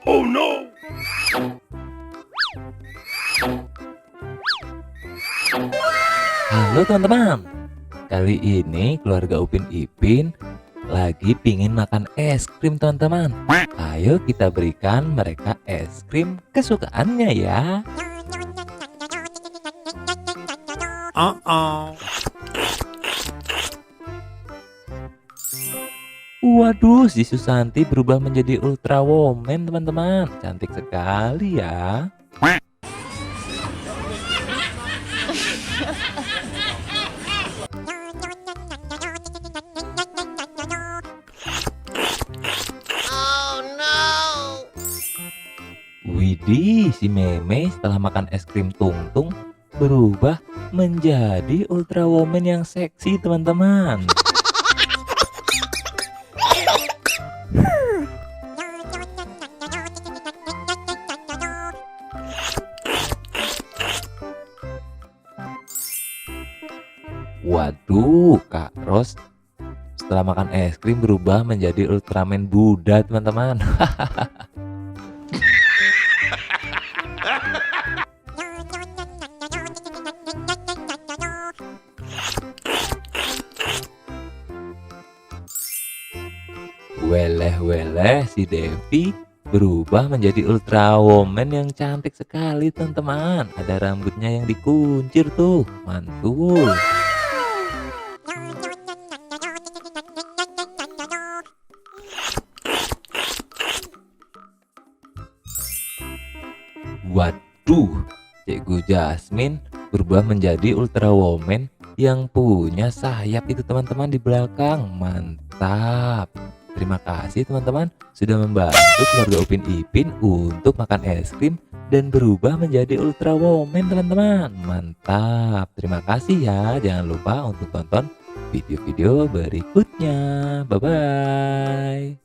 Oh no! Halo teman-teman, kali ini keluarga Upin Ipin lagi pingin makan es krim teman-teman. Ayo kita berikan mereka es krim kesukaannya ya. Waduh, si Susanti berubah menjadi Ultra Woman teman-teman. Cantik sekali ya. Widih, si Meme setelah makan es krim Tungtung berubah menjadi Ultra Woman yang seksi teman-teman. Waduh, Kak Ros setelah makan es krim berubah menjadi Ultraman Buddha teman-teman. Weleh-weleh si Devi berubah menjadi Ultra Woman yang cantik sekali teman-teman. Ada rambutnya yang dikuncir tuh, mantul. Waduh, Cikgu Jasmine berubah menjadi Ultra Woman yang punya sayap itu teman-teman di belakang. Mantap. Terima kasih teman-teman sudah membantu keluarga Upin Ipin untuk makan es krim dan berubah menjadi Ultra Woman teman-teman. Mantap. Terima kasih ya. Jangan lupa untuk tonton video-video berikutnya. Bye-bye.